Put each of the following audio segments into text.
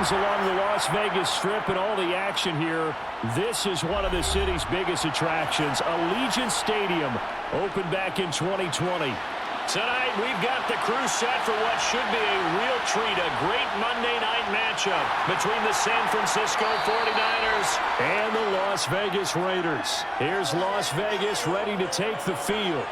fans along the Las Vegas Strip and all the action here. This is one of the city's biggest attractions. Allegiant Stadium opened back in 2020. Tonight, we've got the crew set for what should be a real treat, a great Monday night matchup between the San Francisco 49ers and the Las Vegas Raiders. Here's Las Vegas ready to take the field.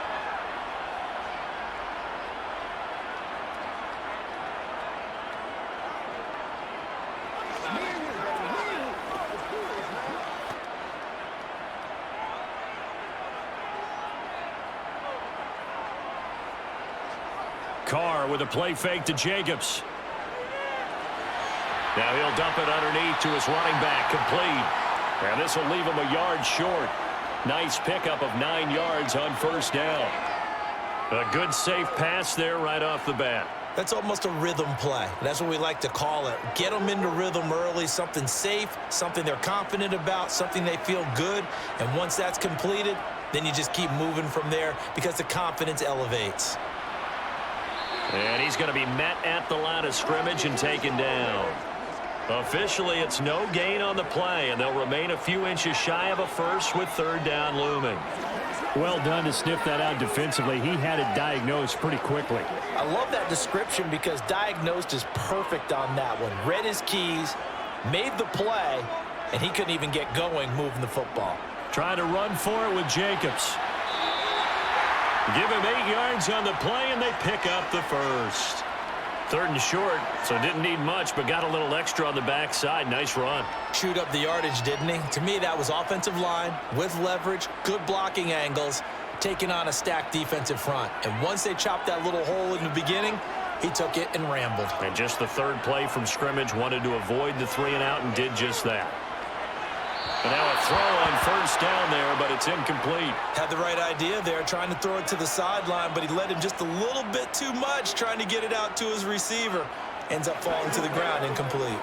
Carr with a play fake to Jacobs. Now he'll dump it underneath to his running back, complete. And this will leave him a yard short. Nice pickup of 9 yards on first down. A good safe pass there right off the bat. That's almost a rhythm play. That's what we like to call it. Get them into rhythm early, something safe, something they're confident about, something they feel good. And once that's completed, then you just keep moving from there because the confidence elevates. And he's going to be met at the line of scrimmage and taken down. Officially, it's no gain on the play, and they'll remain a few inches shy of a first with third down looming. Well done to sniff that out defensively. He had it diagnosed pretty quickly. I love that description because diagnosed is perfect on that one. Read his keys, made the play, and he couldn't even get going moving the football. Trying to run for it with Jacobs. Give him 8 yards on the play, and they pick up the first. Third and short, so didn't need much, but got a little extra on the backside. Nice run. Chewed up the yardage, didn't he? To me, that was offensive line with leverage, good blocking angles, taking on a stacked defensive front. And once they chopped that little hole in the beginning, he took it and rambled. And just the third play from scrimmage, wanted to avoid the 3 and out and did just that. And now a throw on first down there, but it's incomplete. Had the right idea there, trying to throw it to the sideline, but he led him just a little bit too much, trying to get it out to his receiver. Ends up falling to the ground, incomplete.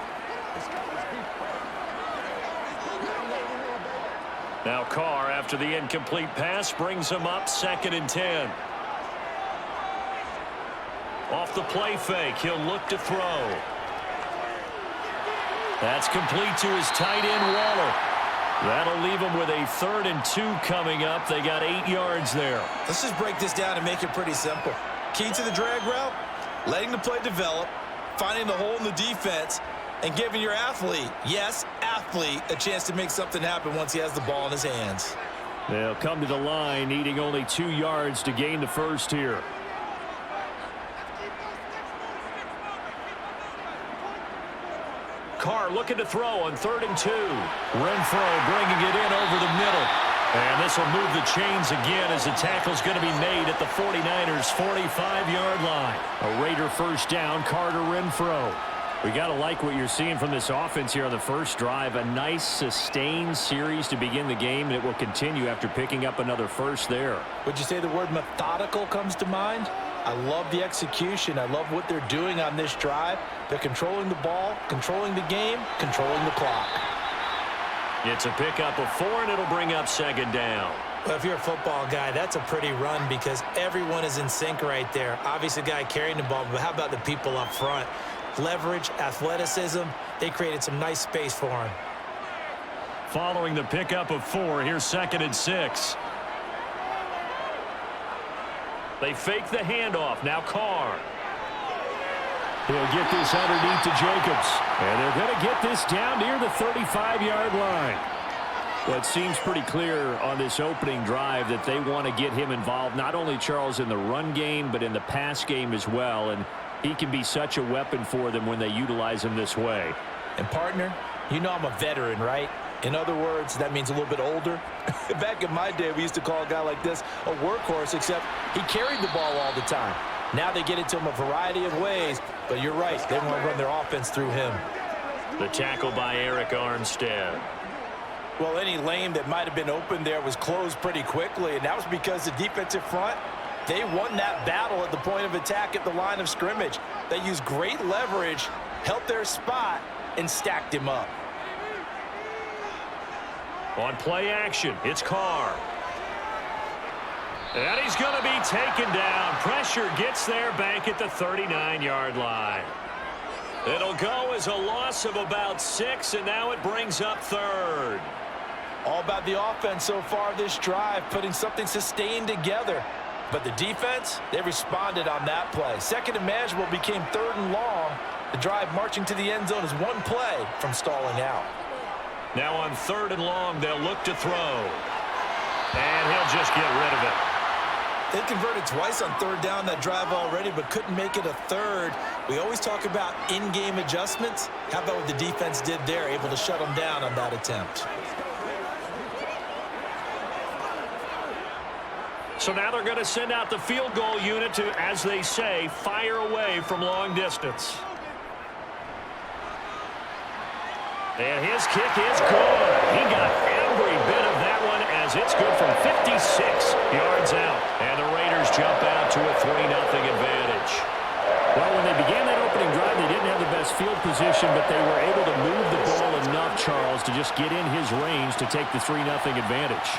Now Carr, after the incomplete pass, brings him up 2nd and 10. Off the play fake, he'll look to throw. That's complete to his tight end, Waller. That'll leave them with a 3rd and 2 coming up. They got 8 yards there. Let's just break this down and make it pretty simple. Key to the drag route, letting the play develop, finding the hole in the defense, and giving your athlete, yes, athlete, a chance to make something happen once he has the ball in his hands. They'll come to the line, needing only 2 yards to gain the first here. Carr looking to throw on 3rd and 2. Renfro bringing it in over the middle. And this will move the chains again as the tackle's going to be made at the 49ers' 45-yard line. A Raider first down, Carter Renfro. We got to like what you're seeing from this offense here on the first drive. A nice sustained series to begin the game, and it will continue after picking up another first there. Would you say the word methodical comes to mind? I love the execution. I love what they're doing on this drive. They're controlling the ball, controlling the game, controlling the clock. It's a pickup of 4, and it'll bring up 2nd down. Well, if you're a football guy, that's a pretty run because everyone is in sync right there. Obviously, the guy carrying the ball, but how about the people up front? Leverage, athleticism, they created some nice space for him. Following the pickup of 4, here's 2nd and 6. They fake the handoff. Now Carr. He'll get this underneath to Jacobs. And they're going to get this down near the 35-yard line. Well, it seems pretty clear on this opening drive that they want to get him involved, not only, Charles, in the run game, but in the pass game as well. And he can be such a weapon for them when they utilize him this way. And, partner, you know I'm a veteran, right? In other words, that means a little bit older. Back in my day, we used to call a guy like this a workhorse, except he carried the ball all the time. Now they get it to him a variety of ways, but you're right. They want to run their offense through him. The tackle by Eric Armstead. Well, any lane that might have been open there was closed pretty quickly, and that was because the defensive front, they won that battle at the point of attack at the line of scrimmage. They used great leverage, held their spot, and stacked him up. On play action, it's Carr. And he's going to be taken down. Pressure gets there back at the 39-yard line. It'll go as a loss of about 6, and now it brings up third. All about the offense so far this drive, putting something sustained together. But the defense, they responded on that play. Second and manageable became 3rd and long. The drive marching to the end zone is one play from stalling out. Now on 3rd and long, they'll look to throw. And he'll just get rid of it. They converted twice on 3rd down that drive already, but couldn't make it a 3rd. We always talk about in-game adjustments. How about what the defense did there, able to shut them down on that attempt? So now they're going to send out the field goal unit to, as they say, fire away from long distance. And his kick is good. He got every bit of that one as it's good from 56 yards out. And the Raiders jump out to a 3-0 advantage. Well, when they began that opening drive, they didn't have the best field position, but they were able to move the ball enough, Charles, to just get in his range to take the 3-0 advantage.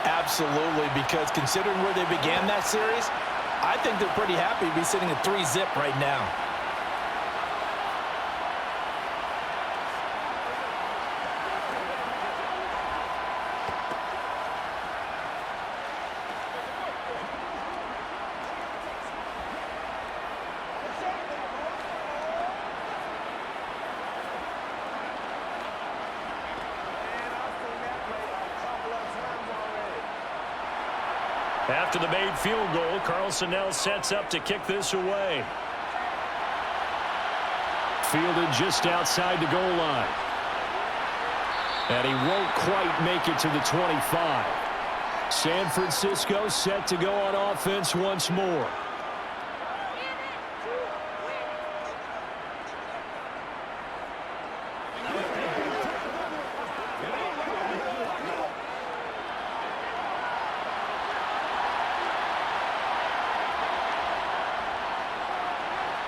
Absolutely, because considering where they began that series, I think they're pretty happy to be sitting at 3-zip right now. After the made field goal, Carlson now sets up to kick this away. Fielded just outside the goal line. And he won't quite make it to the 25. San Francisco set to go on offense once more.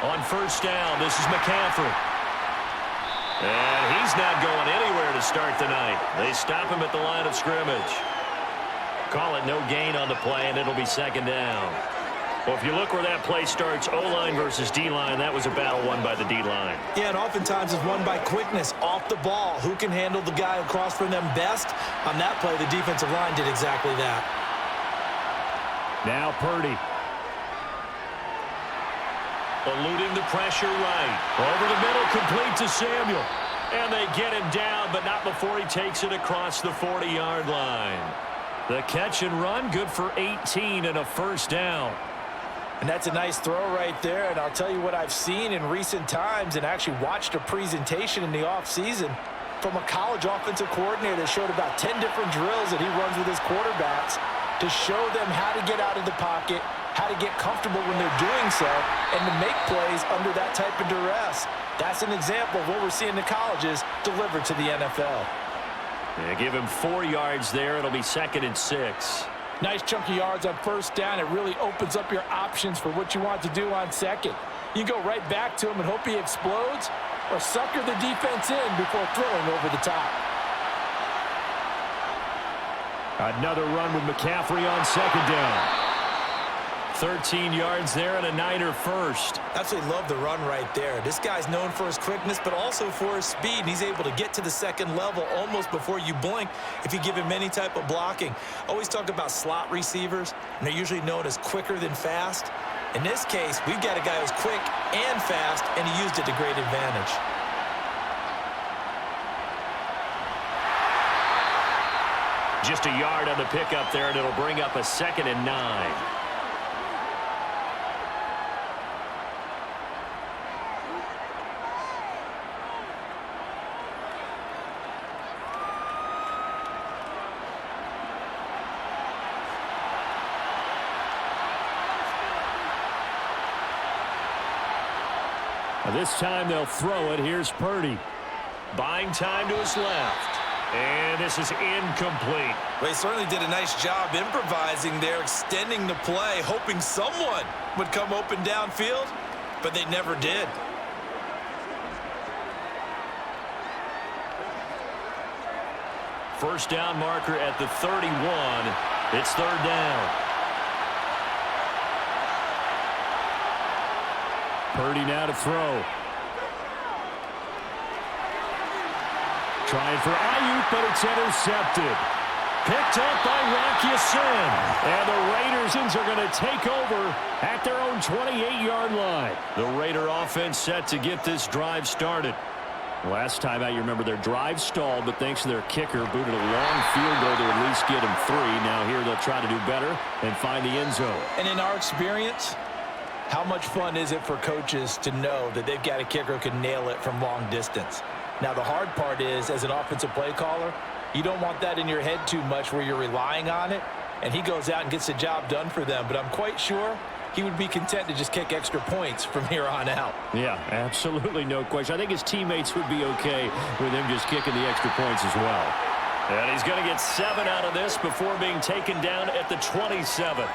On 1st down, this is McCaffrey. And he's not going anywhere to start the night. They stop him at the line of scrimmage. Call it no gain on the play, and it'll be 2nd down. Well, if you look where that play starts, O-line versus D-line, that was a battle won by the D-line. Yeah, and oftentimes it's won by quickness, off the ball. Who can handle the guy across from them best? On that play, the defensive line did exactly that. Now Purdy. Eluding the pressure right. Over the middle, complete to Samuel. And they get him down, but not before he takes it across the 40-yard line. The catch and run, good for 18 and a 1st down. And that's a nice throw right there. And I'll tell you what I've seen in recent times and actually watched a presentation in the offseason from a college offensive coordinator that showed about 10 different drills that he runs with his quarterbacks to show them how to get out of the pocket, how to get comfortable when they're doing so, and to make plays under that type of duress. That's an example of what we're seeing in the colleges delivered to the NFL. Yeah, give him 4 yards there. It'll be 2nd and 6. Nice chunky yards on 1st down. It really opens up your options for what you want to do on 2nd. You go right back to him and hope he explodes, or sucker the defense in before throwing over the top. Another run with McCaffrey on 2nd down. 13 yards there and a Niner 1st. Absolutely love the run right there. This guy's known for his quickness, but also for his speed. He's able to get to the 2nd level almost before you blink if you give him any type of blocking. Always talk about slot receivers, and they're usually known as quicker than fast. In this case, we've got a guy who's quick and fast, and he used it to great advantage. Just a yard on the pickup there, and it'll bring up a 2nd and 9. This time they'll throw it. Here's Purdy. Buying time to his left. And this is incomplete. Well, he certainly did a nice job improvising there, extending the play, hoping someone would come open downfield, but they never did. First down marker at the 31. It's 3rd down. Purdy now to throw. Trying for Ayuk, but it's intercepted. Picked up by Rocky Sin. And the Raiders are going to take over at their own 28-yard line. The Raider offense set to get this drive started. Last time out, you remember their drive stalled, but thanks to their kicker, booted a long field goal to at least get them 3. Now here they'll try to do better and find the end zone. And in our experience, how much fun is it for coaches to know that they've got a kicker who can nail it from long distance? Now, the hard part is, as an offensive play caller, you don't want that in your head too much where you're relying on it, and he goes out and gets the job done for them. But I'm quite sure he would be content to just kick extra points from here on out. Yeah, absolutely no question. I think his teammates would be okay with him just kicking the extra points as well. And he's going to get 7 out of this before being taken down at the 27.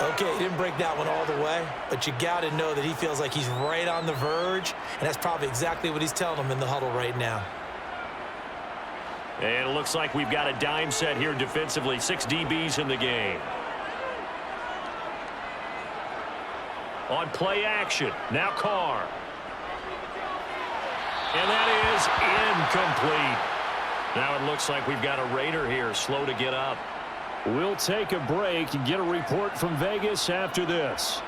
Okay, he didn't break that one all the way, but you got to know that he feels like he's right on the verge, and that's probably exactly what he's telling them in the huddle right now. And it looks like we've got a dime set here defensively. 6 DBs in the game. On play action, now Carr. And that is incomplete. Now it looks like we've got a Raider here, slow to get up. We'll take a break and get a report from Vegas after this.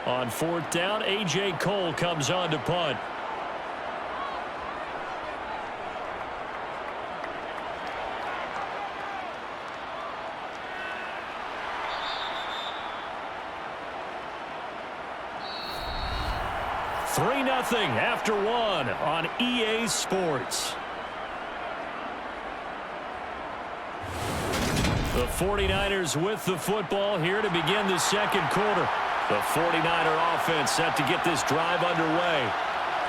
On 4th down, A.J. Cole comes on to punt. Three 0 after 1 on EA Sports. The 49ers with the football here to begin the second quarter. The 49er offense set to get this drive underway.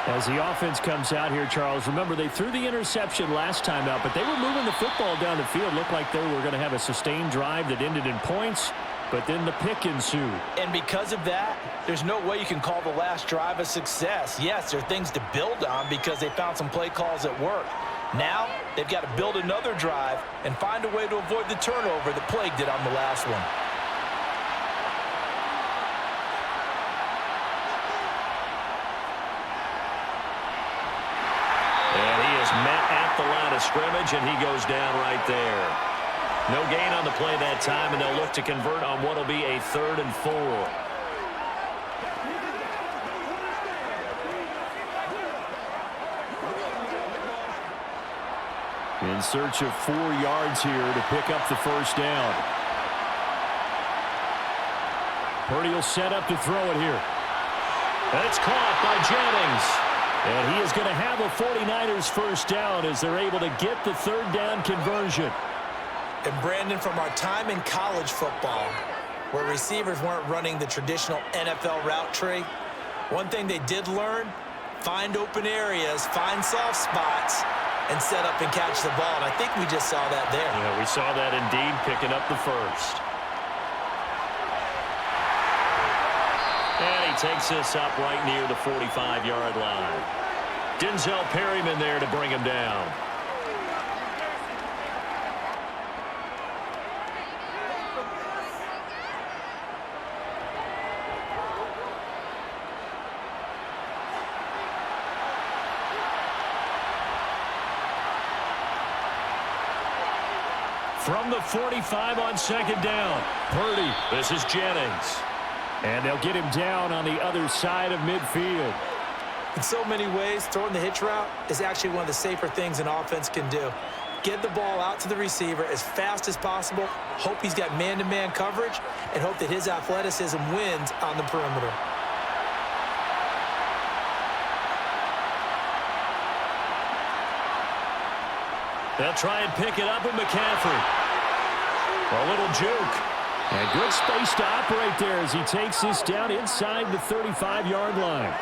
As the offense comes out here, Charles, remember they threw the interception last time out, but they were moving the football down the field. Looked like they were going to have a sustained drive that ended in points, but then the pick ensued. And because of that, there's no way you can call the last drive a success. Yes, there are things to build on because they found some play calls that work. Now, they've got to build another drive and find a way to avoid the turnover that plagued it on the last one. Met at the line of scrimmage, and he goes down right there. No gain on the play that time, and they'll look to convert on what will be a 3rd and 4. In search of 4 yards here to pick up the first down. Purdy will set up to throw it here. And it's caught by Jennings. And he is going to have a 49ers first down as they're able to get the 3rd down conversion. And Brandon, from our time in college football, where receivers weren't running the traditional NFL route tree, one thing they did learn, find open areas, find soft spots, and set up and catch the ball. And I think we just saw that there. Yeah, we saw that indeed, picking up the first. And he takes this up right near the 45-yard line. Denzel Perryman there to bring him down. From the 45 on 2nd down, Purdy. This is Jennings. And they'll get him down on the other side of midfield. In so many ways, throwing the hitch route is actually one of the safer things an offense can do. Get the ball out to the receiver as fast as possible, hope he's got man-to-man coverage, and hope that his athleticism wins on the perimeter. They'll try and pick it up with McCaffrey. A little juke. And good space to operate there as he takes this down inside the 35-yard line.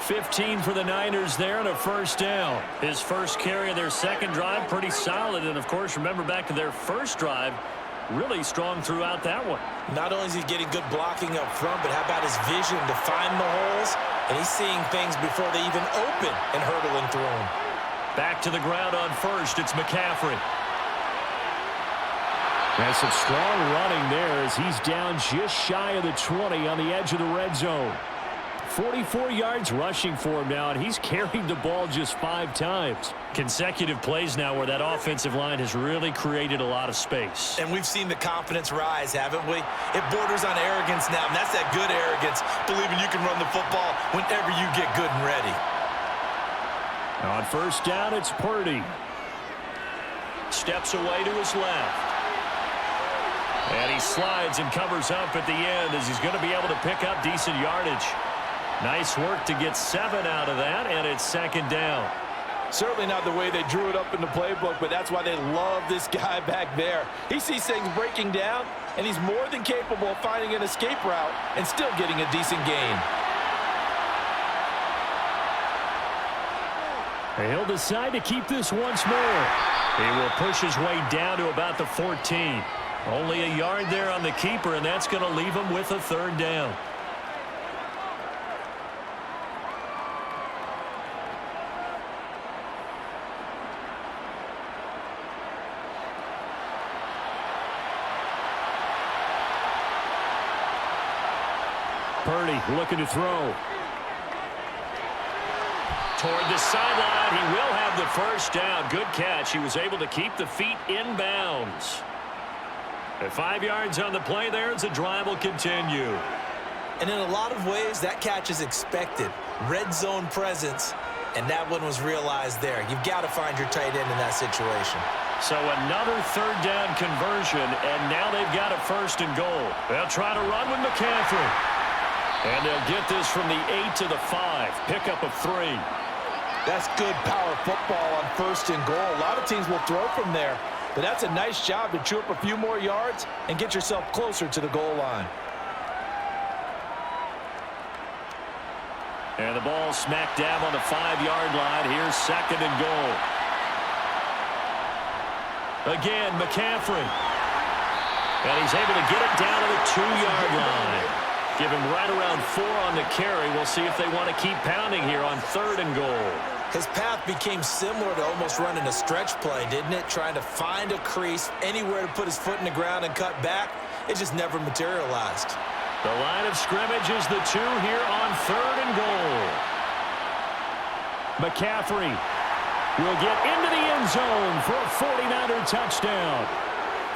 15 for the Niners there and a first down. His first carry of their second drive, pretty solid. And, of course, remember back to their first drive, really strong throughout that one. Not only is he getting good blocking up front, but how about his vision to find the holes? And he's seeing things before they even open and hurdling through them. Back to the ground on first. It's McCaffrey. That's some strong running there as he's down just shy of the 20 on the edge of the red zone. 44 yards rushing for him now, and he's carried the ball just 5 times. Consecutive plays now where that offensive line has really created a lot of space. And we've seen the confidence rise, haven't we? It borders on arrogance now, and that's that good arrogance, believing you can run the football whenever you get good and ready. On first down, it's Purdy. Steps away to his left. And he slides and covers up at the end as he's going to be able to pick up decent yardage. Nice work to get 7 out of that, and it's second down. Certainly not the way they drew it up in the playbook, but that's why they love this guy back there. He sees things breaking down, and he's more than capable of finding an escape route and still getting a decent gain. And he'll decide to keep this once more. He will push his way down to about the 14. Only a yard there on the keeper, and that's going to leave him with a third down. Purdy looking to throw. Toward the sideline, he will have the first down. Good catch. He was able to keep the feet in bounds. At 5 yards on the play there, as the drive will continue. And in a lot of ways, that catch is expected. Red zone presence, and that one was realized there. You've got to find your tight end in that situation. So another third down conversion, and now they've got a first and goal. They'll try to run with McCaffrey. And they'll get this from the 8 to the 5. Pickup of 3. That's good power football on first and goal. A lot of teams will throw from there, but that's a nice job to chew up a few more yards and get yourself closer to the goal line. And the ball smack dab on the 5-yard line. Here's second and goal. Again, McCaffrey. And he's able to get it down to the 2-yard line. Give him right around 4 on the carry. We'll see if they want to keep pounding here on third and goal. His path became similar to almost running a stretch play, didn't it? Trying to find a crease, anywhere to put his foot in the ground and cut back. It just never materialized. The line of scrimmage is the 2 here on third and goal. McCaffrey will get into the end zone for a 49er touchdown.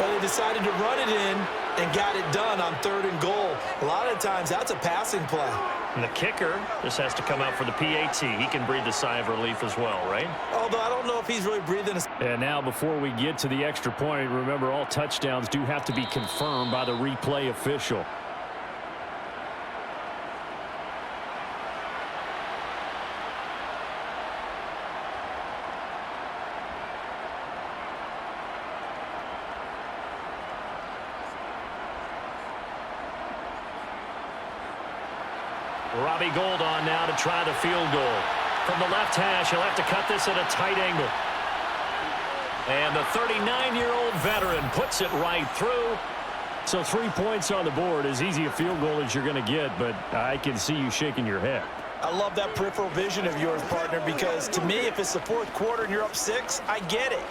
Well, they decided to run it in and got it done on third and goal. A lot of times, that's a passing play. And the kicker just has to come out for the PAT. He can breathe a sigh of relief as well, right? Although I don't know if he's really breathing. And now before we get to the extra point, remember all touchdowns do have to be confirmed by the replay official. Robbie Gould on now to try the field goal. From the left hash, he'll have to cut this at a tight angle. And the 39-year-old veteran puts it right through. So 3 points on the board, as easy a field goal as you're going to get, but I can see you shaking your head. I love that peripheral vision of yours, partner, because to me, if it's the fourth quarter and you're up 6, I get it.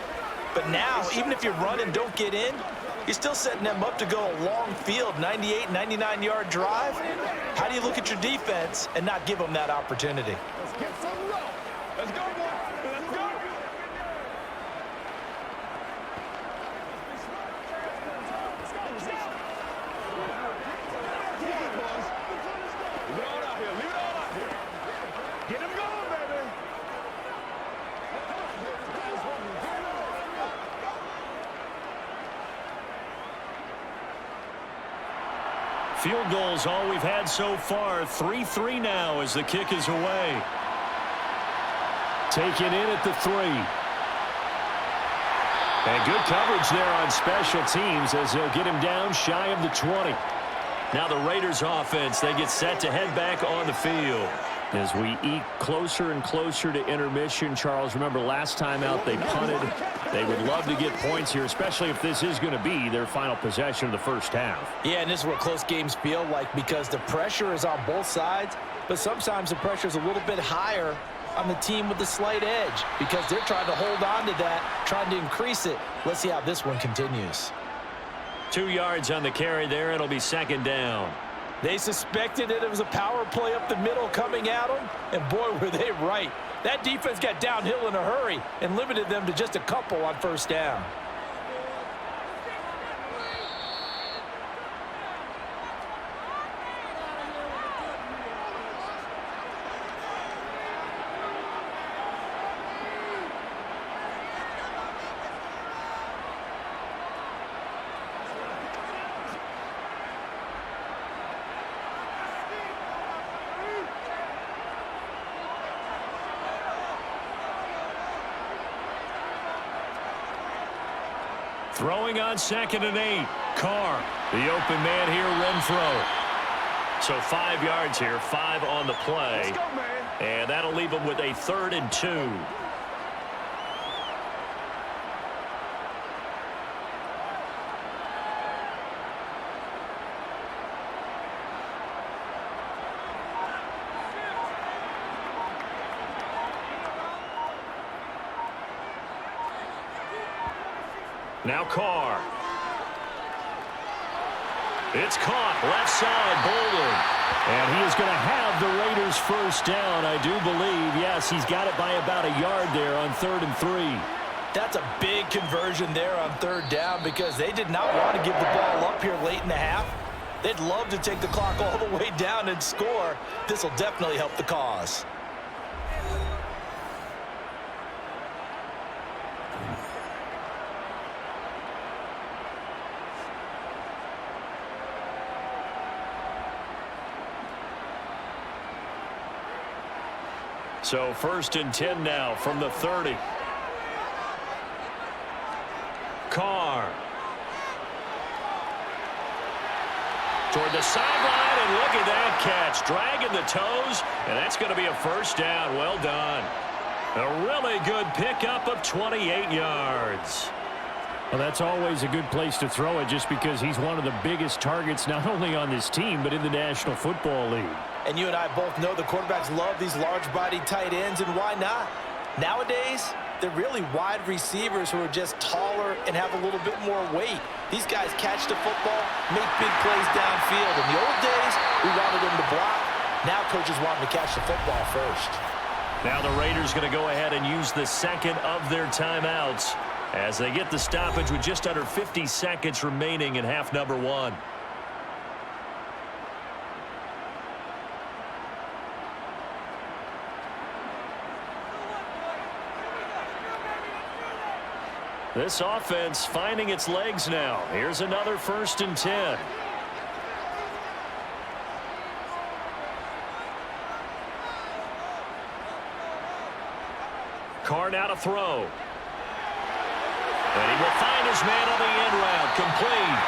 But now, even if you run and don't get in, you're still setting them up to go a long field, 98, 99-yard drive. How do you look at your defense and not give them that opportunity? Let's get some roll. Let's go, boy. Let's go. Let's go. Leave it all out here. Leave it all out here. Get him going, baby. Field goals all we've had so far. 3-3 now as the kick is away. Taken in at the 3. And good coverage there on special teams as they'll get him down shy of the 20. Now the Raiders offense, they get set to head back on the field. As we eke closer and closer to intermission, Charles, remember last time out they punted. They would love to get points here, especially if this is going to be their final possession of the first half. Yeah, and this is what close games feel like because the pressure is on both sides, but sometimes the pressure is a little bit higher on the team with the slight edge because they're trying to hold on to that, trying to increase it. Let's see how this one continues. 2 yards on the carry there. It'll be second down. They suspected that it was a power play up the middle coming at them, and boy, were they right. That defense got downhill in a hurry and limited them to just a couple on first down. Throwing on 2nd and 8. Carr, the open man here, Renfro. So 5 yards here, 5 on the play. Let's go, man. And that'll leave them with a 3rd and 2. Now Carr. It's caught. Left side, Bolden. And he is going to have the Raiders first down, I do believe. Yes, he's got it by about a yard there on 3rd and 3. That's a big conversion there on 3rd down because they did not want to give the ball up here late in the half. They'd love to take the clock all the way down and score. This will definitely help the cause. So 1st and 10 now from the 30. Carr. Toward the sideline, and look at that catch. Dragging the toes, and that's going to be a first down. Well done. A really good pickup of 28 yards. Well, that's always a good place to throw it just because he's one of the biggest targets not only on this team but in the National Football League. And you and I both know the quarterbacks love these large-bodied tight ends, and why not? Nowadays, they're really wide receivers who are just taller and have a little bit more weight. These guys catch the football, make big plays downfield. In the old days, we wanted them to block. Now coaches want them to catch the football first. Now the Raiders going to go ahead and use the second of their timeouts as they get the stoppage with just under 50 seconds remaining in half number 1. This offense finding its legs now. Here's another 1st and 10. Carr now to throw. And he will find his man on the end route. Complete.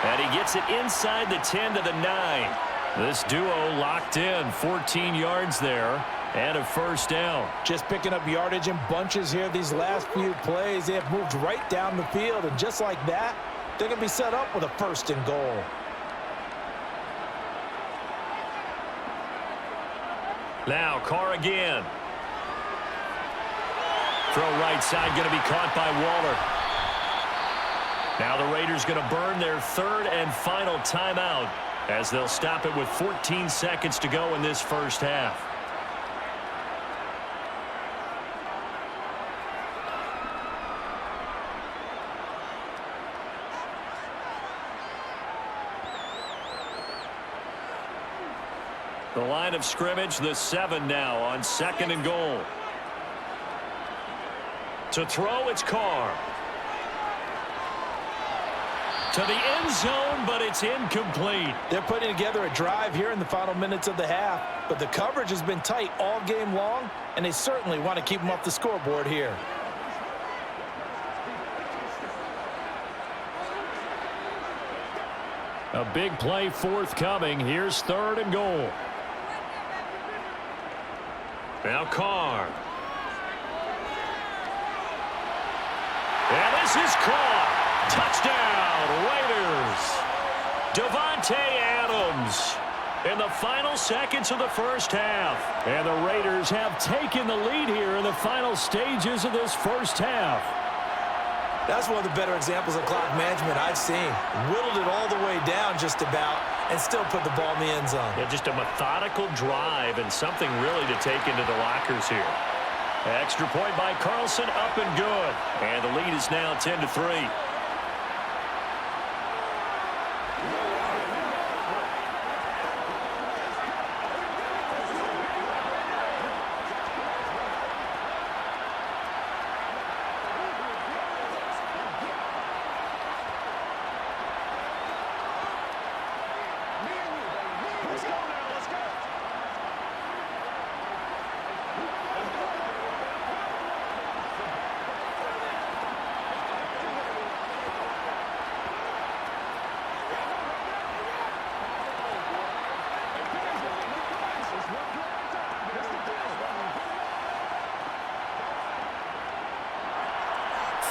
And he gets it inside the 10 to the 9. This duo locked in. 14 yards there. And a first down. Just picking up yardage in bunches here these last few plays. They have moved right down the field, and just like that, they're going to be set up with a 1st and goal. Now Carr again. Throw right side, going to be caught by Waller. Now the Raiders going to burn their 3rd and final timeout as they'll stop it with 14 seconds to go in this first half. The line of scrimmage, the 7 now on 2nd and goal. To throw, it's Carr. To the end zone, but it's incomplete. They're putting together a drive here in the final minutes of the half, but the coverage has been tight all game long, and they certainly want to keep them off the scoreboard here. A big play forthcoming. Here's 3rd and goal. Now Carr. And this is caught. Touchdown, Raiders. Devontae Adams in the final seconds of the first half. And the Raiders have taken the lead here in the final stages of this first half. That's one of the better examples of clock management I've seen. Whittled it all the way down just about and still put the ball in the end zone. Yeah, just a methodical drive and something really to take into the lockers here. Extra point by Carlson, up and good. And the lead is now 10-3.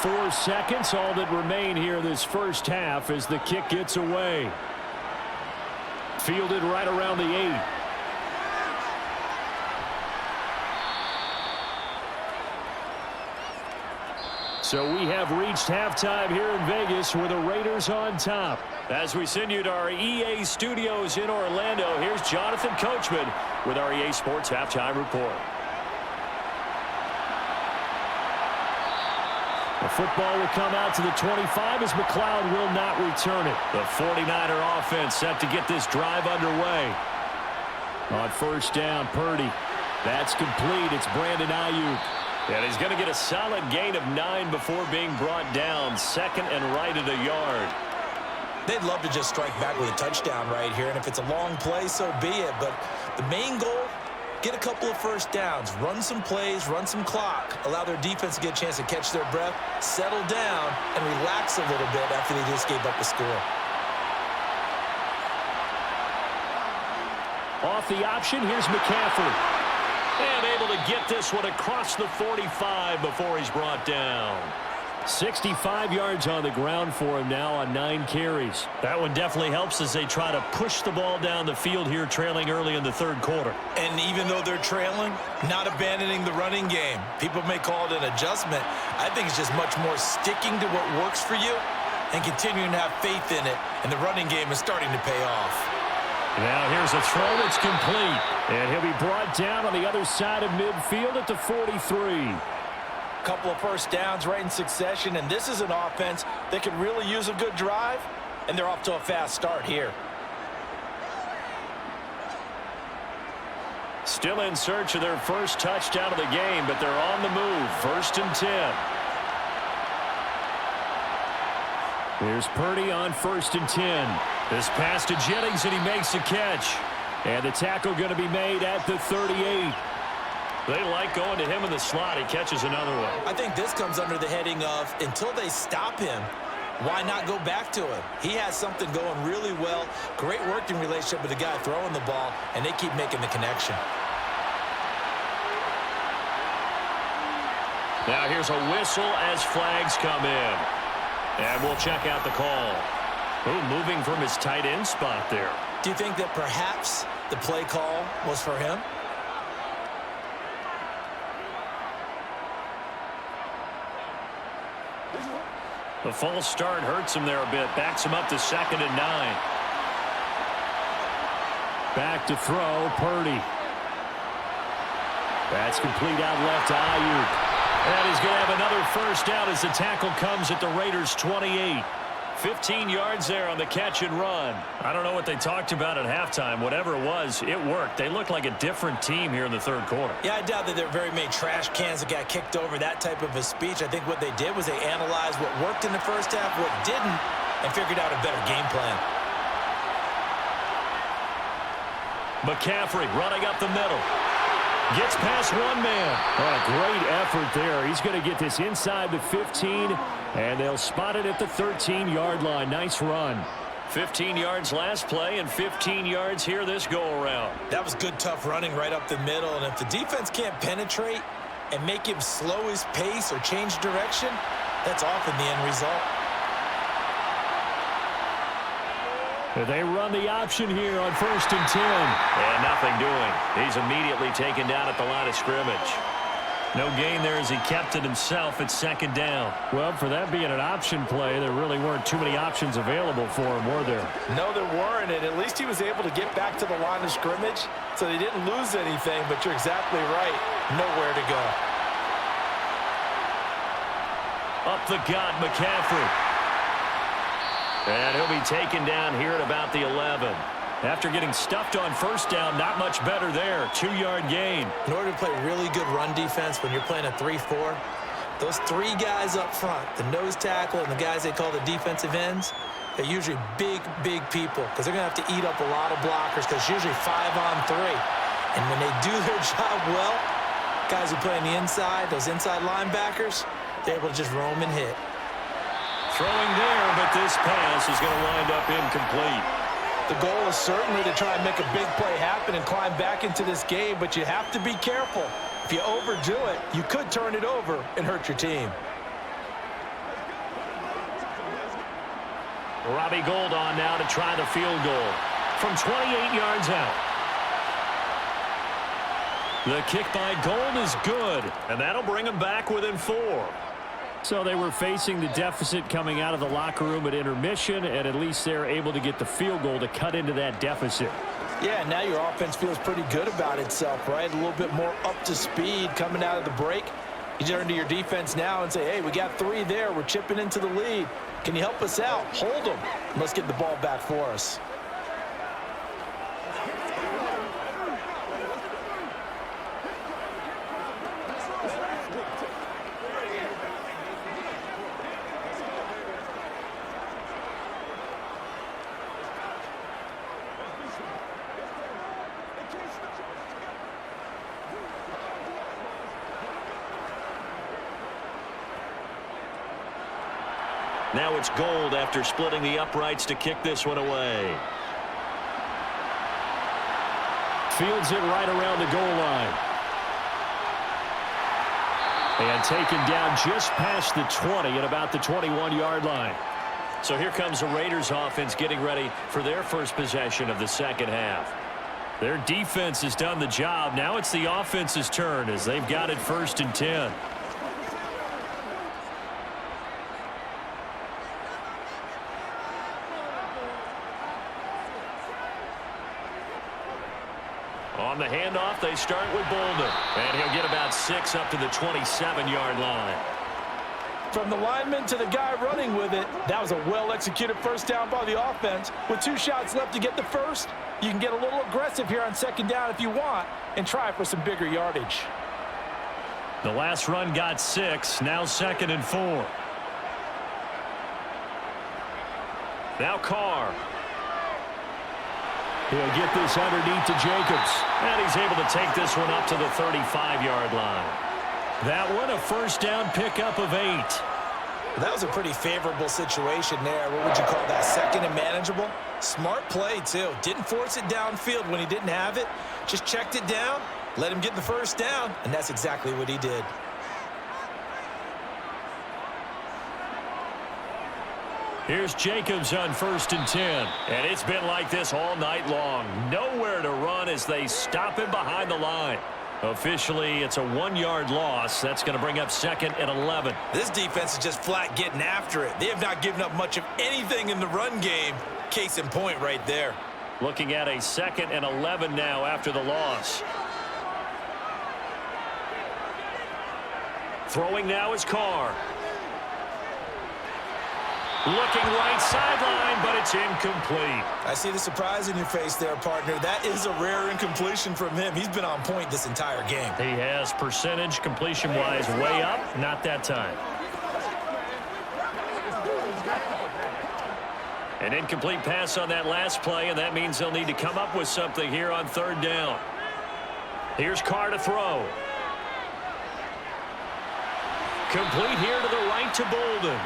Four seconds, all that remain here this first half as the kick gets away. Fielded right around the 8. So we have reached halftime here in Vegas with the Raiders on top. As we send you to our EA studios in Orlando, here's Jonathan Coachman with our EA Sports Halftime Report. The football will come out to the 25 as McLeod will not return it. The 49er offense set to get this drive underway. On first down, Purdy. That's complete. It's Brandon Ayuk. And he's going to get a solid gain of 9 before being brought down. Second and right at a yard. They'd love to just strike back with a touchdown right here, and if it's a long play, so be it. But the main goal, get a couple of first downs, run some plays, run some clock, allow their defense to get a chance to catch their breath, settle down, and relax a little bit after they just gave up the score. Off the option, here's McCaffrey. And able to get this one across the 45 before he's brought down. 65 yards on the ground for him now on 9 carries. That one definitely helps as they try to push the ball down the field here, trailing early in the third quarter. And even though they're trailing, not abandoning the running game. People may call it an adjustment. I think it's just much more sticking to what works for you and continuing to have faith in it. And the running game is starting to pay off. Now here's a throw that's complete. And he'll be brought down on the other side of midfield at the 43. Couple of first downs right in succession, and this is an offense that could really use a good drive, and they're off to a fast start here. Still in search of their first touchdown of the game, but they're on the move. 1st and 10. There's Purdy on 1st and 10. This pass to Jennings, and he makes the catch. And the tackle going to be made at the 38. They like going to him in the slot. He catches another one. I think this comes under the heading of, until they stop him, why not go back to him? He has something going really well. Great working relationship with the guy throwing the ball, and they keep making the connection. Now here's a whistle as flags come in. And we'll check out the call. Moving from his tight end spot there. Do you think that perhaps the play call was for him? The false start hurts him there a bit. Backs him up to 2nd and 9. Back to throw, Purdy. That's complete out left to Ayuk. And he's going to have another first down as the tackle comes at the Raiders' 28. 15 yards there on the catch and run. I don't know what they talked about at halftime. Whatever it was, it worked. They look like a different team here in the third quarter. Yeah, I doubt that there are very many trash cans that got kicked over, that type of a speech. I think what they did was they analyzed what worked in the first half, what didn't, and figured out a better game plan. McCaffrey running up the middle. Gets past one man. Oh, a great effort there. He's going to get this inside the 15, and they'll spot it at the 13-yard line. Nice run. 15 yards last play and 15 yards here this go-around. That was good, tough running right up the middle. And if the defense can't penetrate and make him slow his pace or change direction, that's often the end result. They run the option here on 1st and 10. And nothing doing. He's immediately taken down at the line of scrimmage. No gain there as he kept it himself at 2nd down. Well, for that being an option play, there really weren't too many options available for him, were there? No, there weren't, and at least he was able to get back to the line of scrimmage, so they didn't lose anything, but you're exactly right. Nowhere to go. Up the gut, McCaffrey. And he'll be taken down here at about the 11. After getting stuffed on 1st down, not much better there. 2-yard gain. In order to play really good run defense when you're playing a 3-4, those 3 guys up front, the nose tackle and the guys they call the defensive ends, they're usually big, big people because they're going to have to eat up a lot of blockers because it's usually 5-on-3. And when they do their job well, guys who play on the inside, those inside linebackers, they're able to just roam and hit. Throwing there, but this pass is going to wind up incomplete. The goal is certainly to try and make a big play happen and climb back into this game, but you have to be careful. If you overdo it, you could turn it over and hurt your team. Robbie Gould on now to try the field goal from 28 yards out. The kick by Gould is good. And that'll bring him back within 4. So they were facing the deficit coming out of the locker room at intermission, and at least they're able to get the field goal to cut into that deficit. Yeah, now your offense feels pretty good about itself, right? A little bit more up to speed coming out of the break. You turn to your defense now and say, hey, we got 3 there. We're chipping into the lead. Can you help us out? Hold them. Let's get the ball back for us. Now it's Gould after splitting the uprights to kick this one away. Fields it right around the goal line. And taken down just past the 20 at about the 21-yard line. So here comes the Raiders offense getting ready for their first possession of the 2nd half. Their defense has done the job. Now it's the offense's turn as they've got it 1st and 10. On the handoff, they start with Bolden. And he'll get about 6 up to the 27-yard line. From the lineman to the guy running with it, that was a well-executed 1st down by the offense. With 2 shots left to get the first, you can get a little aggressive here on 2nd down if you want and try for some bigger yardage. The last run got 6, now 2nd and 4. Now Carr. He'll get this underneath to Jacobs. And he's able to take this one up to the 35-yard line. That one a 1st down pickup of 8. That was a pretty favorable situation there. What would you call that? 2nd and manageable? Smart play, too. Didn't force it downfield when he didn't have it. Just checked it down, let him get the 1st down, and that's exactly what he did. Here's Jacobs on 1st and 10. And it's been like this all night long. Nowhere to run as they stop him behind the line. Officially, it's a 1-yard loss. That's going to bring up 2nd and 11. This defense is just flat getting after it. They have not given up much of anything in the run game. Case in point right there. Looking at a 2nd and 11 now after the loss. Throwing now is Carr. Looking right sideline, but it's incomplete. I see the surprise in your face there, partner. That is a rare incompletion from him. He's been on point this entire game. He has percentage completion-wise way up. Not that time. An incomplete pass on that last play, and that means they'll need to come up with something here on 3rd down. Here's Carr to throw. Complete here to the right to Bolden.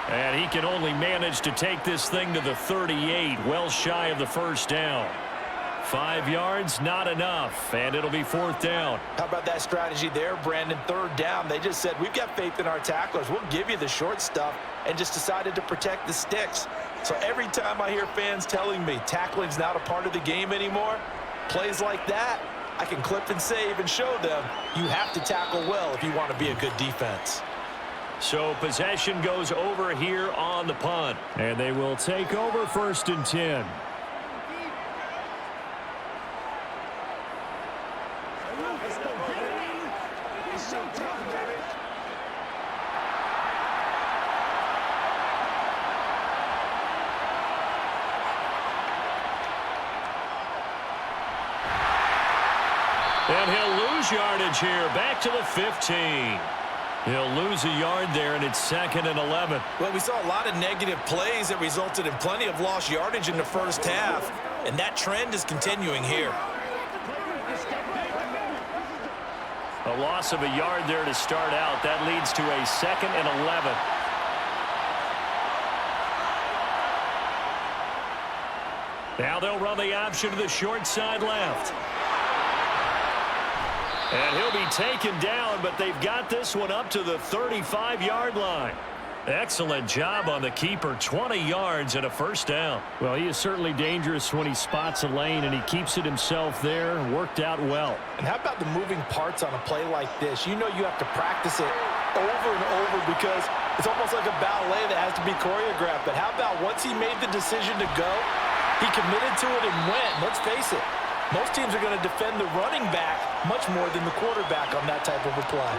And he can only manage to take this thing to the 38, well shy of the first down. 5 yards, not enough, and it'll be 4th down. How about that strategy there, Brandon? 3rd down. They just said, we've got faith in our tacklers. We'll give you the short stuff, and just decided to protect the sticks. So every time I hear fans telling me tackling's not a part of the game anymore, plays like that, I can clip and save and show them you have to tackle well if you want to be a good defense. So possession goes over here on the punt. And they will take over 1st and 10. And he'll lose yardage here, back to the 15. He'll lose a yard there, and it's 2nd and 11. Well, we saw a lot of negative plays that resulted in plenty of lost yardage in the first half, and that trend is continuing here. A loss of a yard there to start out. That leads to a 2nd and 11. Now they'll run the option to the short side left. And he'll be taken down, but they've got this one up to the 35-yard line. Excellent job on the keeper. 20 yards and a 1st down. Well, he is certainly dangerous when he spots a lane, and he keeps it himself there. Worked out well. And how about the moving parts on a play like this? You know you have to practice it over and over because it's almost like a ballet that has to be choreographed. But how about once he made the decision to go, he committed to it and went. Let's face it. Most teams are going to defend the running back much more than the quarterback on that type of a play.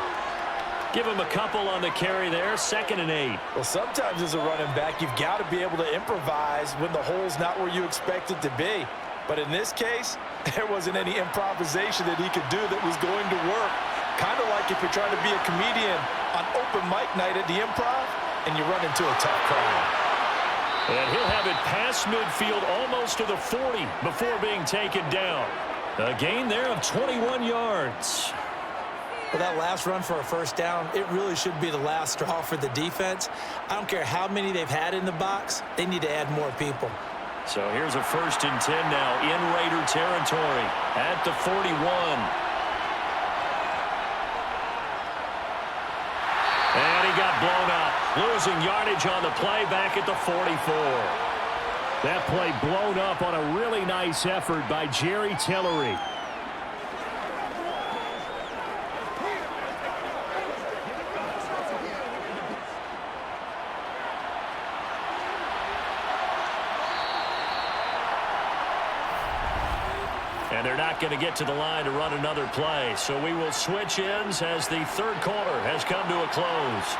Give him a couple on the carry there. 2nd and 8. Well, sometimes as a running back, you've got to be able to improvise when the hole's not where you expect it to be. But in this case, there wasn't any improvisation that he could do that was going to work. Kind of like if you're trying to be a comedian on open mic night at the Improv and you run into a tough crowd. And he'll have it past midfield almost to the 40 before being taken down. A gain there of 21 yards. Well, that last run for a 1st down, it really should be the last straw for the defense. I don't care how many they've had in the box. They need to add more people. So here's a 1st and 10 now in Raider territory at the 41. And he got blown up. Losing yardage on the play back at the 44. That play blown up on a really nice effort by Jerry Tillery. And they're not going to get to the line to run another play. So we will switch ends as the 3rd quarter has come to a close.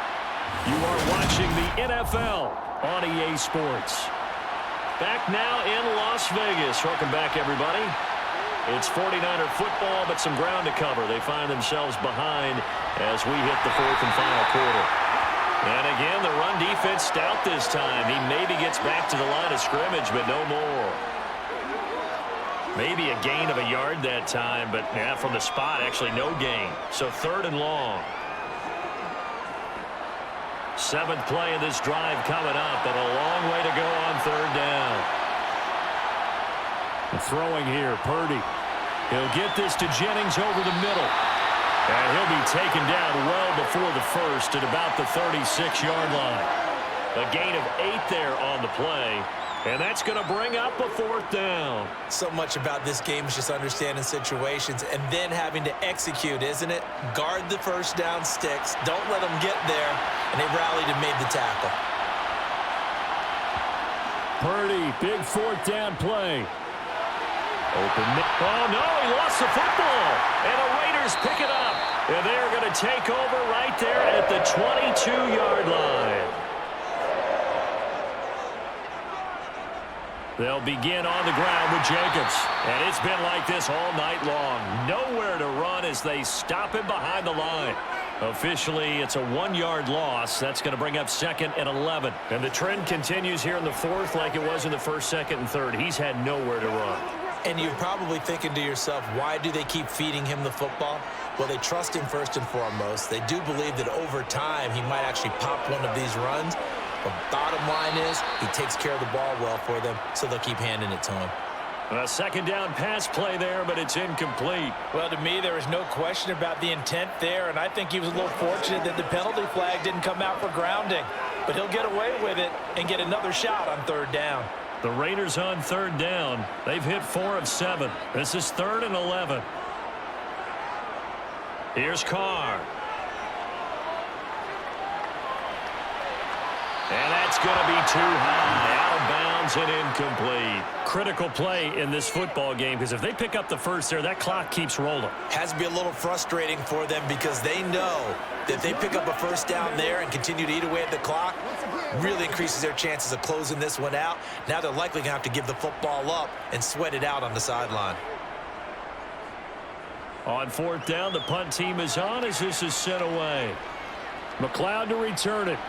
You are watching the NFL on EA Sports. Back now in Las Vegas. Welcome back, everybody. It's 49er football, but some ground to cover. They find themselves behind as we hit the 4th and final quarter. And again, the run defense stout this time. He maybe gets back to the line of scrimmage, but no more. Maybe a gain of a yard that time, but yeah, from the spot, actually no gain. So 3rd and long. 7th play of this drive coming up, but a long way to go on 3rd down. Throwing here, Purdy. He'll get this to Jennings over the middle. And he'll be taken down well before the 1st at about the 36-yard line. A gain of 8 there on the play. And that's going to bring up a 4th down. So much about this game is just understanding situations and then having to execute, isn't it? Guard the 1st down sticks. Don't let them get there. And they rallied and made the tackle. Purdy, big 4th down play. Open. Oh, no, he lost the football. And the Raiders pick it up. And they're going to take over right there at the 22-yard line. They'll begin on the ground with Jacobs. And it's been like this all night long. Nowhere to run as they stop him behind the line. Officially, it's a 1-yard loss. That's going to bring up 2nd and 11. And the trend continues here in the 4th like it was in the 1st, 2nd, and 3rd. He's had nowhere to run. And you're probably thinking to yourself, why do they keep feeding him the football? Well, they trust him first and foremost. They do believe that over time he might actually pop one of these runs. But bottom line is he takes care of the ball well for them, so they'll keep handing it to him. A second down pass play there, but it's incomplete. Well, to me, there was no question about the intent there, and I think he was a little fortunate that the penalty flag didn't come out for grounding. But he'll get away with it and get another shot on third down. The Raiders on third down. They've hit 4 of 7. This is 3rd and 11. Here's Carr. And that's going to be too high. Out of bounds and incomplete. Critical play in this football game, because if they pick up the first there, that clock keeps rolling. Has to be a little frustrating for them because they know that if they pick up a first down there and continue to eat away at the clock, really increases their chances of closing this one out. Now they're likely going to have to give the football up and sweat it out on the sideline. On 4th down, the punt team is on as this is sent away. McLeod to return it.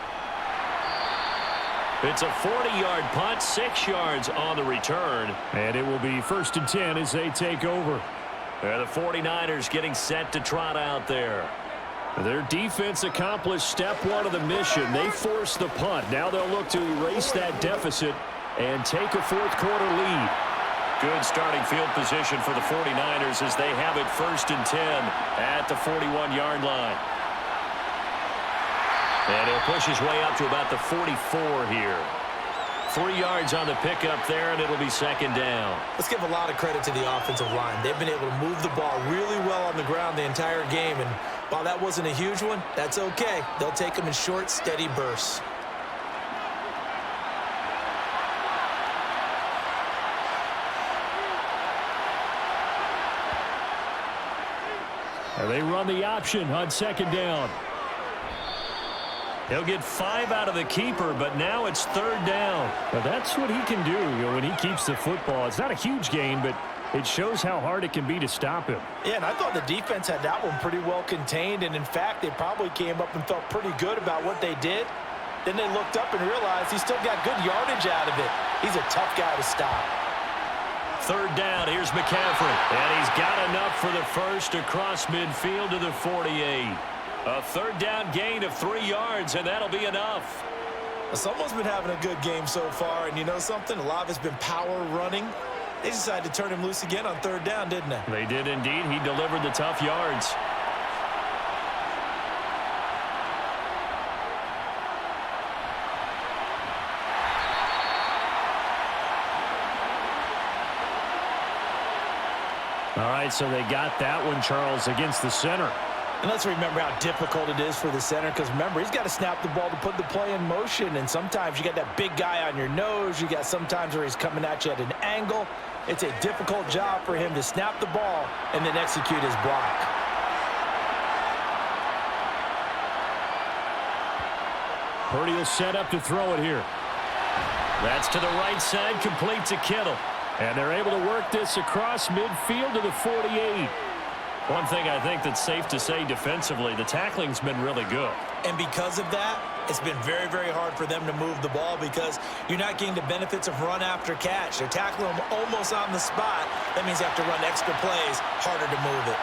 It's a 40-yard punt, 6 yards on the return. And it will be 1st and 10 as they take over. And the 49ers getting set to trot out there. Their defense accomplished step 1 of the mission. They forced the punt. Now they'll look to erase that deficit and take a 4th quarter lead. Good starting field position for the 49ers as they have it 1st and 10 at the 41-yard line. And he'll push his way up to about the 44 here. 3 yards on the pickup there, and it'll be 2nd down. Let's give a lot of credit to the offensive line. They've been able to move the ball really well on the ground the entire game, and while that wasn't a huge one, that's okay. They'll take them in short, steady bursts. And they run the option on 2nd down. He'll get 5 out of the keeper, but now it's 3rd down. Now that's what he can do, when he keeps the football. It's not a huge gain, but it shows how hard it can be to stop him. Yeah, and I thought the defense had that one pretty well contained, and in fact, they probably came up and felt pretty good about what they did. Then they looked up and realized he still got good yardage out of it. He's a tough guy to stop. 3rd down, here's McCaffrey. And he's got enough for the first across midfield to the 48. A 3rd down gain of 3 yards, and that'll be enough. Someone's been having a good game so far, and you know something? A lot of it's been power running. They decided to turn him loose again on 3rd down, didn't they? They did indeed. He delivered the tough yards. All right, so they got that one, Charles, against the center. And let's remember how difficult it is for the center, because remember, he's got to snap the ball to put the play in motion, and sometimes you got that big guy on your nose. You got sometimes where he's coming at you at an angle. It's a difficult job for him to snap the ball and then execute his block. Purdy will set up to throw it here. That's to the right side, complete to Kittle. And they're able to work this across midfield to the 48. One thing I think that's safe to say defensively, the tackling's been really good. And because of that, it's been very, very hard for them to move the ball because you're not getting the benefits of run after catch. They're tackling them almost on the spot. That means you have to run extra plays, harder to move it.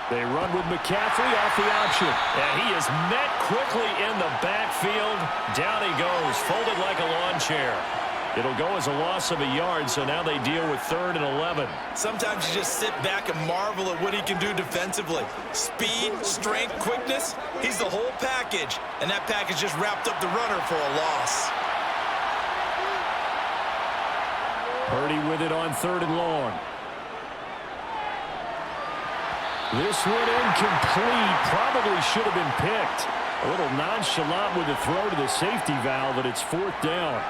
They run with McCaffrey off the option. And he is met quickly in the backfield. Down he goes, folded like a lawn chair. It'll go as a loss of a yard, so now they deal with 3rd and 11. Sometimes you just sit back and marvel at what he can do defensively. Speed, strength, quickness, he's the whole package. And that package just wrapped up the runner for a loss. Purdy with it on 3rd and long. This one incomplete. Probably should have been picked. A little nonchalant with the throw to the safety valve, but it's 4th down.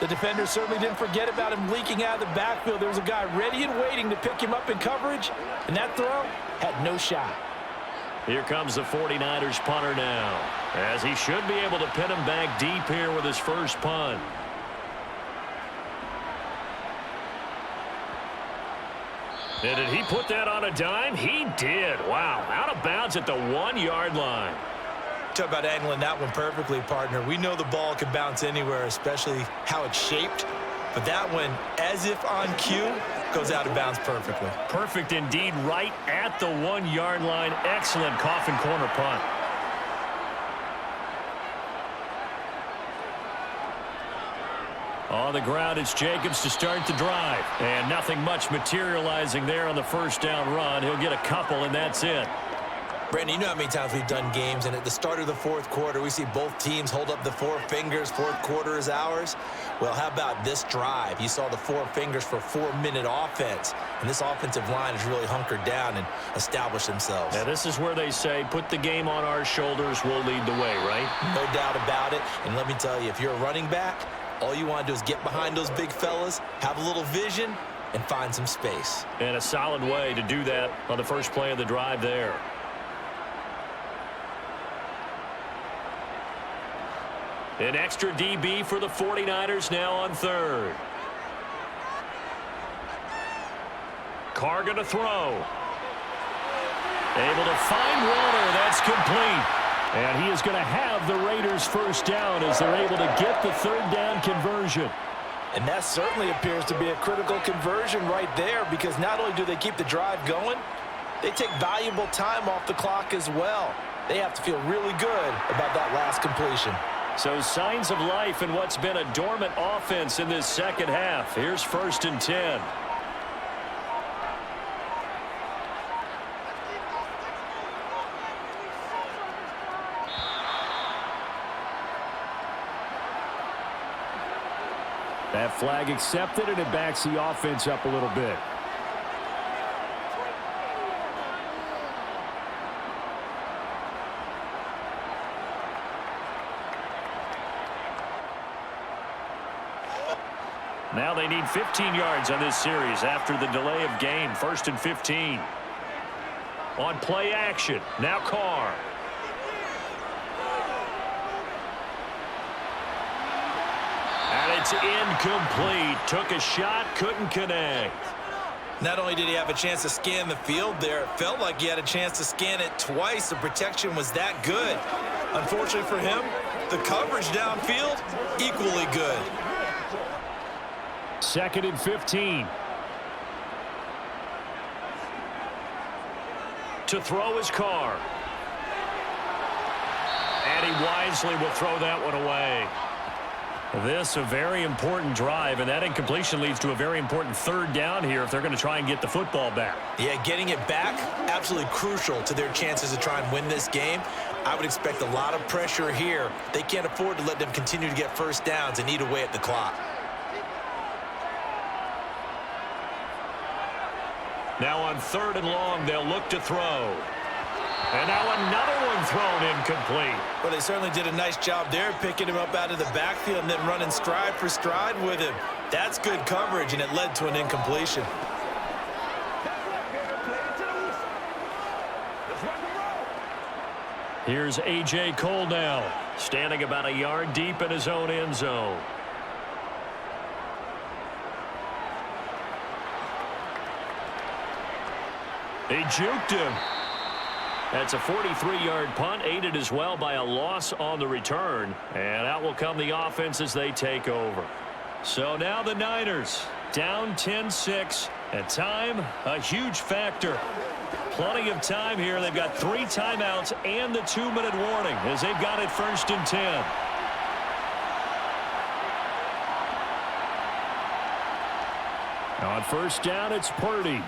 The defender certainly didn't forget about him leaking out of the backfield. There was a guy ready and waiting to pick him up in coverage, and that throw had no shot. Here comes the 49ers punter now, as he should be able to pin him back deep here with his first punt. And did he put that on a dime? He did. Wow, out of bounds at the 1-yard line. Talk about angling that one perfectly, partner. We know the ball can bounce anywhere, especially how it's shaped. But that one, as if on cue, goes out of bounds perfectly. Perfect indeed, right at the 1-yard line. Excellent coffin corner punt. On the ground, it's Jacobs to start the drive. And nothing much materializing there on the first down run. He'll get a couple, and that's it. Brandon, you know how many times we've done games, and at the start of the fourth quarter, we see both teams hold up the four fingers, fourth quarter is ours. Well, how about this drive? You saw the four fingers for 4-minute offense, and this offensive line has really hunkered down and established themselves. Now, this is where they say, put the game on our shoulders, we'll lead the way, right? No doubt about it, and let me tell you, if you're a running back, all you want to do is get behind those big fellas, have a little vision, and find some space. And a solid way to do that on the first play of the drive there. An extra DB for the 49ers now on third. Carr going to throw. Able to find Warner. That's complete. And he is going to have the Raiders first down as they're able to get the third down conversion. And that certainly appears to be a critical conversion right there, because not only do they keep the drive going, they take valuable time off the clock as well. They have to feel really good about that last completion. So signs of life in what's been a dormant offense in this second half. Here's 1st and 10. That flag accepted, and it backs the offense up a little bit. Now they need 15 yards on this series after the delay of game. 1st and 15. On play action. Now Carr. And it's incomplete. Took a shot, couldn't connect. Not only did he have a chance to scan the field there, it felt like he had a chance to scan it twice. The protection was that good. Unfortunately for him, the coverage downfield, equally good. 2nd and 15. To throw his Carr. And he wisely will throw that one away. This a very important drive, and that incompletion leads to a very important third down here if they're going to try and get the football back. Yeah, getting it back, absolutely crucial to their chances to try and win this game. I would expect a lot of pressure here. They can't afford to let them continue to get first downs and eat away at the clock. Now on 3rd and long, they'll look to throw. And now another one thrown incomplete. Well, they certainly did a nice job there, picking him up out of the backfield and then running stride for stride with him. That's good coverage, and it led to an incompletion. Here's A.J. Cole now, standing about a yard deep in his own end zone. He juked him. That's a 43-yard punt, aided as well by a loss on the return. And out will come the offense as they take over. So now the Niners down 10-6. At time, a huge factor. Plenty of time here. They've got 3 timeouts and the 2-minute warning as they've got it 1st and 10. On 1st down, it's Purdy.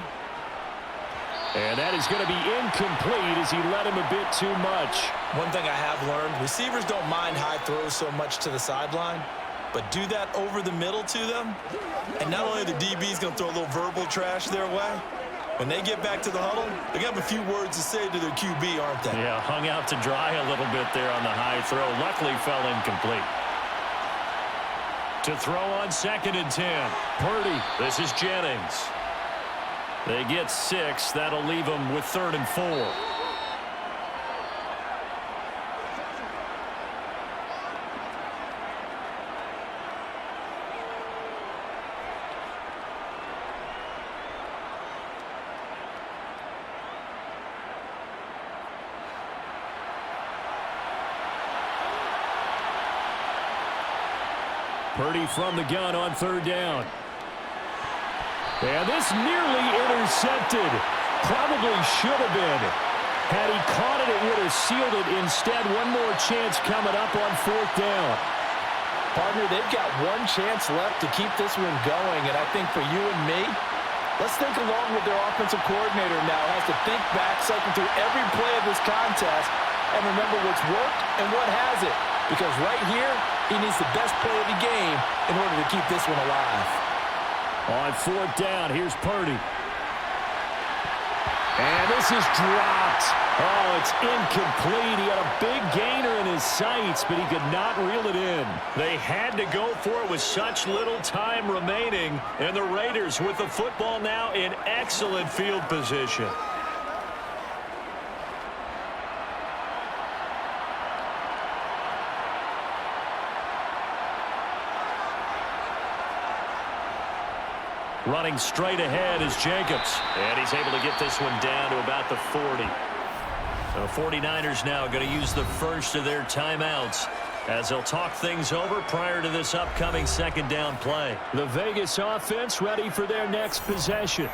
And that is going to be incomplete as he led him a bit too much. One thing I have learned, receivers don't mind high throws so much to the sideline, but do that over the middle to them, and not only the DB's going to throw a little verbal trash their way, when they get back to the huddle, they got a few words to say to their QB, aren't they? Yeah, hung out to dry a little bit there on the high throw. Luckily fell incomplete. To throw on 2nd and 10. Purdy. This is Jennings. They get 6. That'll leave them with 3rd and 4. Purdy from the gun on 3rd down. And this nearly intercepted. Probably should have been. Had he caught it, it would have sealed it. Instead, one more chance coming up on 4th down. Partner, they've got one chance left to keep this one going, and I think for you and me, let's think along with their offensive coordinator now. Has to think back, cycle through every play of this contest, and remember what's worked and what hasn't. Because right here, he needs the best play of the game in order to keep this one alive. On fourth down, here's Purdy. And this is dropped. Oh, it's incomplete. He had a big gainer in his sights, but he could not reel it in. They had to go for it with such little time remaining, and the Raiders with the football now in excellent field position. Running straight ahead is Jacobs. And he's able to get this one down to about the 40. The 49ers now going to use the first of their timeouts as they'll talk things over prior to this upcoming second down play. The Vegas offense ready for their next possession.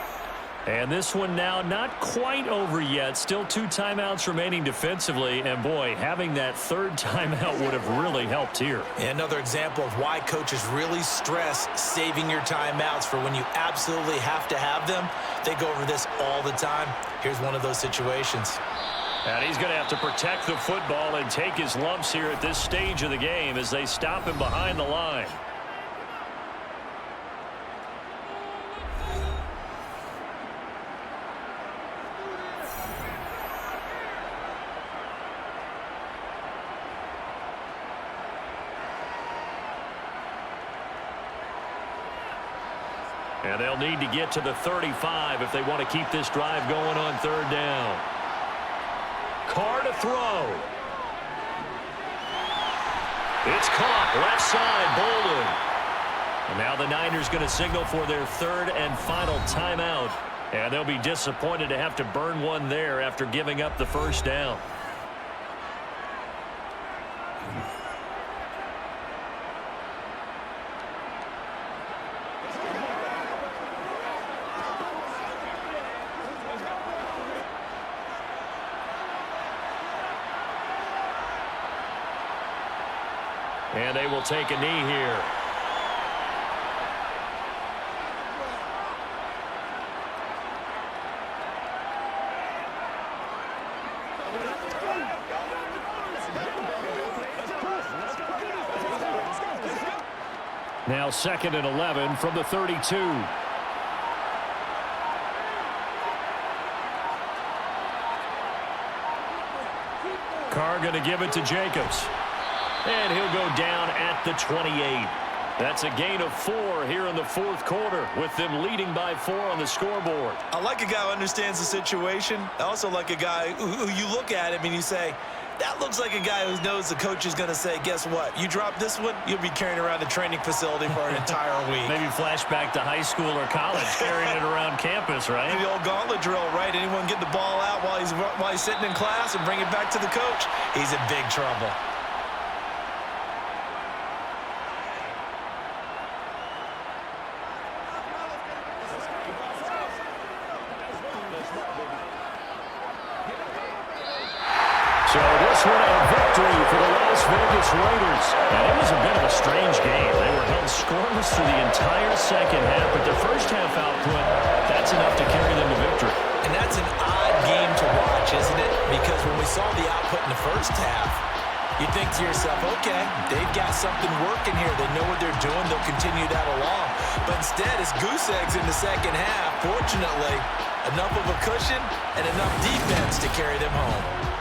And this one now not quite over yet. Still 2 timeouts remaining defensively. And, boy, having that third timeout would have really helped here. Another example of why coaches really stress saving your timeouts for when you absolutely have to have them. They go over this all the time. Here's one of those situations. And he's going to have to protect the football and take his lumps here at this stage of the game as they stop him behind the line. And they'll need to get to the 35 if they want to keep this drive going on third down. Carr to throw. It's caught left side, Bolden. And now the Niners going to signal for their third and final timeout. And they'll be disappointed to have to burn one there after giving up the first down. And they will take a knee here. Now 2nd and 11 from the 32. Carr going to give it to Jacobs. And he'll go down at the 28. That's a gain of 4 here in the fourth quarter with them leading by 4 on the scoreboard. I like a guy who understands the situation. I also like a guy who you look at him and you say, that looks like a guy who knows the coach is going to say, guess what? You drop this one, you'll be carrying around the training facility for an entire week. Maybe flashback to high school or college, carrying it around campus, right? The old gauntlet drill, right? Anyone get the ball out while he's sitting in class and bring it back to the coach? He's in big trouble. So this one a victory for the Las Vegas Raiders. And it was a bit of a strange game. They were held scoreless through the entire second half, but their first half output, that's enough to carry them to victory. And that's an odd game to watch, isn't it? Because when we saw the output in the first half, you think to yourself, okay, they've got something working here. They know what they're doing. They'll continue that along. But instead, it's goose eggs in the second half. Fortunately, enough of a cushion and enough defense to carry them home.